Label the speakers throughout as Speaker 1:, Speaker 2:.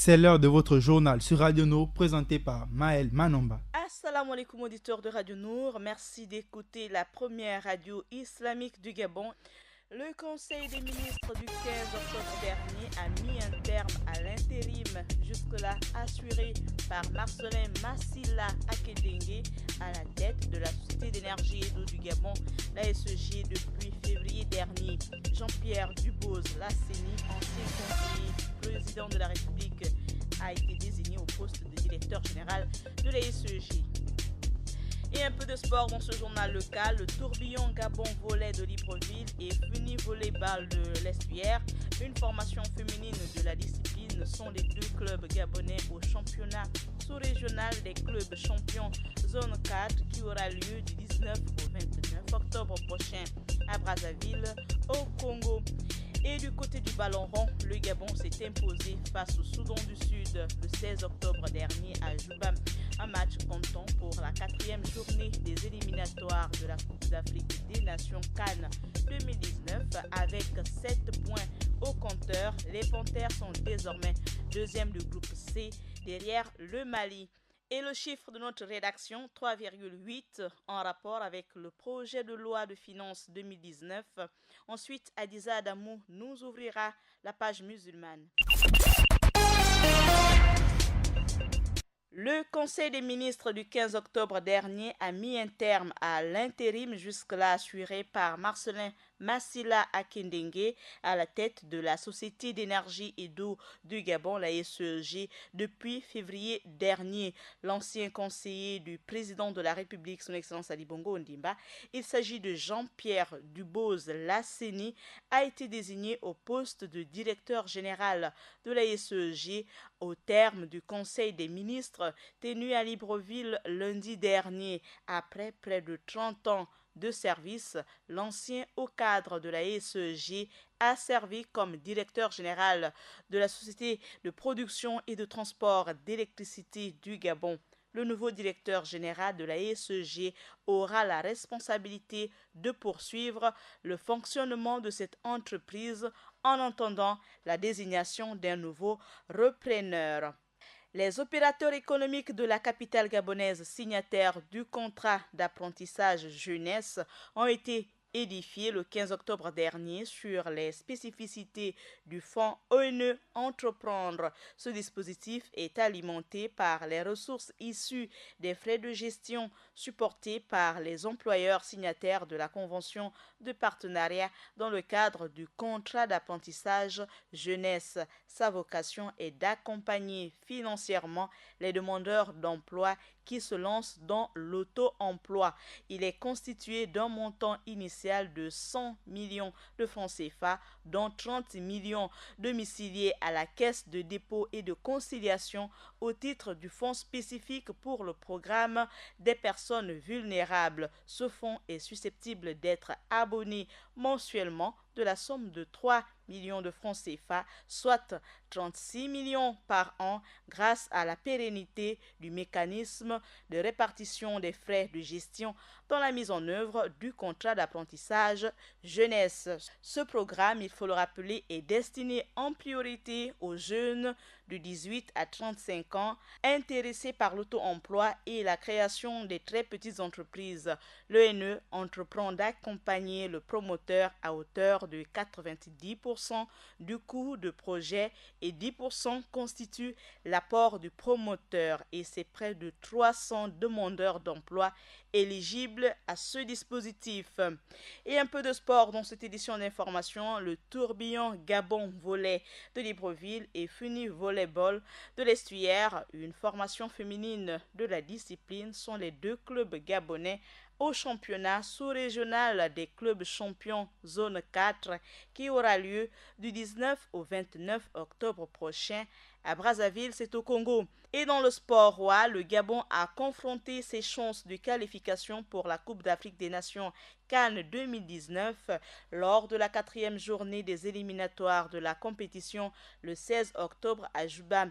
Speaker 1: C'est l'heure de votre journal sur Radio Nour présenté par Maël Manomba.
Speaker 2: Assalamu alaikum auditeurs de Radio Nour, merci d'écouter la première radio islamique du Gabon. Le Conseil des ministres du 15 octobre dernier a mis un terme à l'intérim jusque-là assuré par Marcelin Massila Akedengue à la tête de la Société d'énergie et d'eau du Gabon, la SEG, depuis février dernier. Jean-Pierre Duboz Lasseni, ancien conseiller président de la République, a été désigné au poste de directeur général de la SEG. Et un peu de sport dans ce journal local. Le tourbillon Gabon volet de Libreville et Funi volleyball de l'Estuaire, une formation féminine de la discipline, sont les deux clubs gabonais au championnat sous-régional des clubs champions zone 4 qui aura lieu du 19 au 29 octobre prochain à Brazzaville, au Congo. Et du côté du ballon rond, le Gabon s'est imposé face au Soudan du Sud le 16 octobre dernier à Juba. Un match comptant pour la 4e journée des éliminatoires de la Coupe d'Afrique des Nations Cannes 2019 avec 7 points au compteur. Les Panthères sont désormais deuxième du groupe C derrière le Mali. Et le chiffre de notre rédaction, 3,8, en rapport avec le projet de loi de finances 2019. Ensuite, Adiza Adamou nous ouvrira la page musulmane. Le Conseil des ministres du 15 octobre dernier a mis un terme à l'intérim jusque-là assuré par Marcelin Massila Akedengue à la tête de la Société d'énergie et d'eau du Gabon, la SEG, depuis février dernier. L'ancien conseiller du président de la République, son Excellence Ali Bongo Ondimba, il s'agit de Jean-Pierre Duboz Lasseni, a été désigné au poste de directeur général de la SEG au terme du Conseil des ministres tenu à Libreville lundi dernier. Après près de 30 ans de service, l'ancien haut cadre de la SEG a servi comme directeur général de la Société de production et de transport d'électricité du Gabon. Le nouveau directeur général de la SEG aura la responsabilité de poursuivre le fonctionnement de cette entreprise en attendant la désignation d'un nouveau repreneur. Les opérateurs économiques de la capitale gabonaise signataires du contrat d'apprentissage jeunesse ont été édifiés le 15 octobre dernier sur les spécificités du fonds ONE Entreprendre. Ce dispositif est alimenté par les ressources issues des frais de gestion supportés par les employeurs signataires de la convention de partenariat dans le cadre du contrat d'apprentissage jeunesse. Sa vocation est d'accompagner financièrement les demandeurs d'emploi qui se lancent dans l'auto-emploi. Il est constitué d'un montant initial de 100 millions de francs CFA, dont 30 millions domiciliés à la Caisse de dépôt et de conciliation au titre du fonds spécifique pour le programme des personnes vulnérables. Ce fonds est susceptible d'être abonné mensuellement de la somme de 3 millions de francs CFA, soit 36 millions par an grâce à la pérennité du mécanisme de répartition des frais de gestion dans la mise en œuvre du contrat d'apprentissage jeunesse. Ce programme, il faut le rappeler, est destiné en priorité aux jeunes de 18 à 35 ans intéressés par l'auto-emploi et la création des très petites entreprises. L'ONE entreprend d'accompagner le promoteur à hauteur de 90% du coût de projet et 10% constitue l'apport du promoteur et c'est près de 300 demandeurs d'emploi éligibles à ce dispositif. Et un peu de sport dans cette édition d'information, le tourbillon Gabon volet de Libreville et Funi volleyball de l'Estuaire, une formation féminine de la discipline, sont les deux clubs gabonais au championnat sous-régional des clubs champions zone 4 qui aura lieu du 19 au 29 octobre prochain à Brazzaville, c'est au Congo. Et dans le sport roi, le Gabon a confronté ses chances de qualification pour la Coupe d'Afrique des Nations Cannes 2019 lors de la 4e journée des éliminatoires de la compétition le 16 octobre à Juba.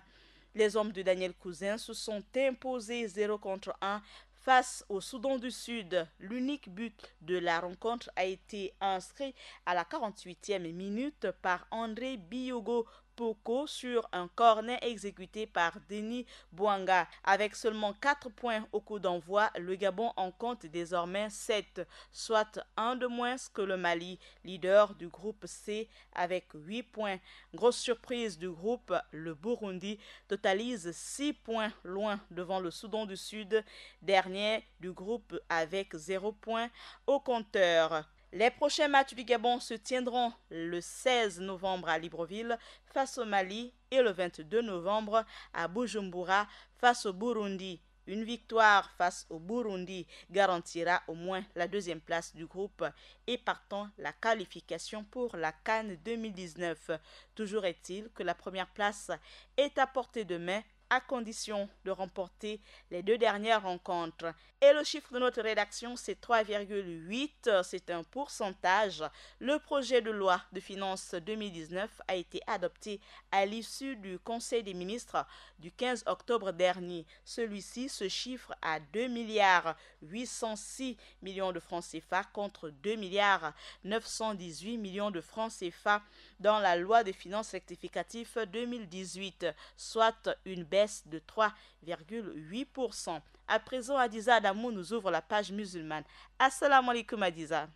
Speaker 2: Les hommes de Daniel Cousin se sont imposés 0-1 face au Soudan du Sud. L'unique but de la rencontre a été inscrit à la 48e minute par André Biyogo Poko sur un corner exécuté par Denis Bouanga. Avec seulement 4 points au coup d'envoi, le Gabon en compte désormais 7, soit un de moins que le Mali, leader du groupe C avec 8 points. Grosse surprise du groupe, le Burundi totalise 6 points, loin devant le Soudan du Sud, dernier du groupe avec 0 points au compteur. Les prochains matchs du Gabon se tiendront le 16 novembre à Libreville face au Mali et le 22 novembre à Bujumbura face au Burundi. Une victoire face au Burundi garantira au moins la deuxième place du groupe et partant la qualification pour la CAN 2019. Toujours est-il que la première place est à portée de main à condition de remporter les 2 dernières rencontres. Et le chiffre de notre rédaction, c'est 3,8, c'est un pourcentage. Le projet de loi de finances 2019 a été adopté à l'issue du Conseil des ministres du 15 octobre dernier. Celui-ci se chiffre à 2 milliards 806 millions de francs CFA contre 2 milliards 918 millions de francs CFA dans la loi de finances rectificative 2018, soit une baisse de 3,8%. À présent, Adiza Adamou nous ouvre la page musulmane. Assalamu alaikum Adiza.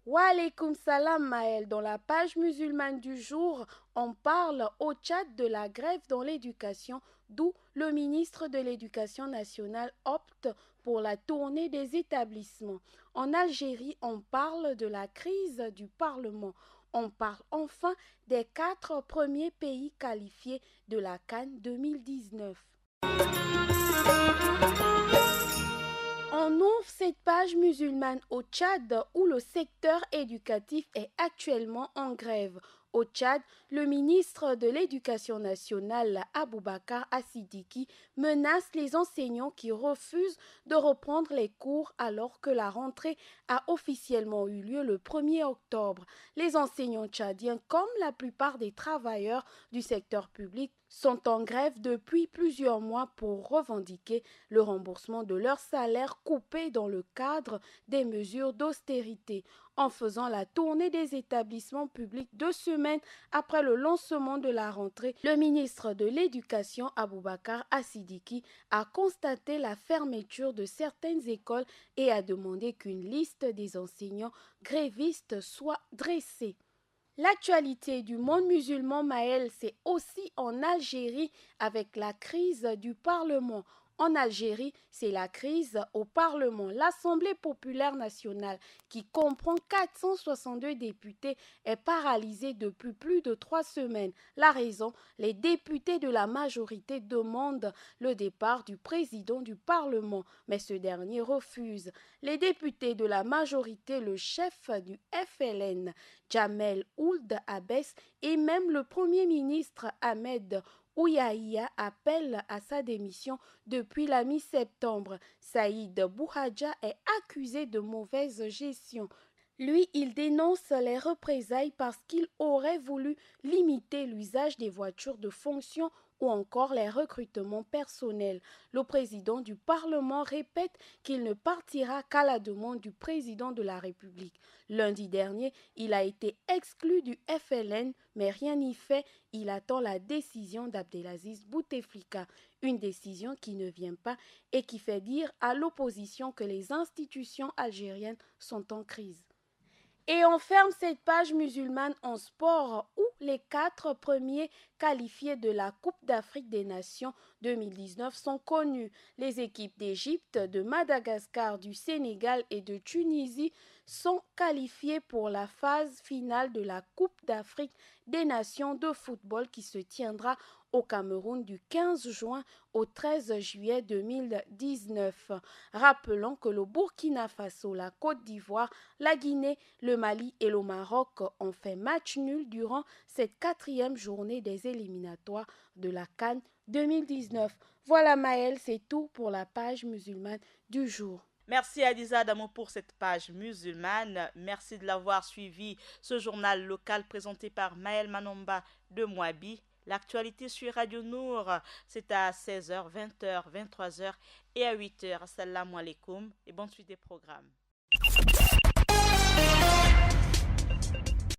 Speaker 3: Wa alaikum salam Maël. Dans la page musulmane du jour, on parle au Tchad de la grève dans l'éducation, d'où le ministre de l'Éducation nationale opte pour la tournée des établissements. En Algérie, on parle de la crise du Parlement. On parle enfin des 4 premiers pays qualifiés de la CAN 2019. On ouvre cette page musulmane au Tchad où le secteur éducatif est actuellement en grève. Au Tchad, le ministre de l'Éducation nationale, Aboubakar Assidiki, menace les enseignants qui refusent de reprendre les cours alors que la rentrée a officiellement eu lieu le 1er octobre. Les enseignants tchadiens, comme la plupart des travailleurs du secteur public, sont en grève depuis plusieurs mois pour revendiquer le remboursement de leur salaire coupé dans le cadre des mesures d'austérité. En faisant la tournée des établissements publics 2 semaines après le lancement de la rentrée, le ministre de l'Éducation, Aboubakar Assidiki, a constaté la fermeture de certaines écoles et a demandé qu'une liste des enseignants grévistes soit dressée. L'actualité du monde musulman Maël, c'est aussi en Algérie avec la crise du Parlement. En Algérie, c'est la crise au Parlement. L'Assemblée populaire nationale, qui comprend 462 députés, est paralysée depuis plus de 3 semaines. La raison, les députés de la majorité demandent le départ du président du Parlement, mais ce dernier refuse. Les députés de la majorité, le chef du FLN, Jamel Ould Abbès, et même le Premier ministre Ahmed Ouyahia appelle à sa démission depuis la mi-septembre. Saïd Bouhadja est accusé de mauvaise gestion. Lui, il dénonce les représailles parce qu'il aurait voulu limiter l'usage des voitures de fonction ou encore les recrutements personnels. Le président du Parlement répète qu'il ne partira qu'à la demande du président de la République. Lundi dernier, il a été exclu du FLN, mais rien n'y fait. Il attend la décision d'Abdelaziz Bouteflika, une décision qui ne vient pas et qui fait dire à l'opposition que les institutions algériennes sont en crise. Et on ferme cette page musulmane en sport où les 4 premiers qualifiés de la Coupe d'Afrique des Nations 2019 sont connus. Les équipes d'Égypte, de Madagascar, du Sénégal et de Tunisie sont qualifiées pour la phase finale de la Coupe d'Afrique des Nations de football qui se tiendra au Cameroun du 15 juin au 13 juillet 2019. Rappelons que le Burkina Faso, la Côte d'Ivoire, la Guinée, le Mali et le Maroc ont fait match nul durant cette 4e journée des éliminatoires de la CAN 2019. Voilà Maël, c'est tout pour la page musulmane du jour.
Speaker 2: Merci Adiza Adamo pour cette page musulmane. Merci de l'avoir suivi. Ce journal local présenté par Maël Manomba de Mouabi. L'actualité sur Radio Nour, c'est à 16h, 20h, 23h et à 8h. Assalamu alaikum et bonne suite des programmes.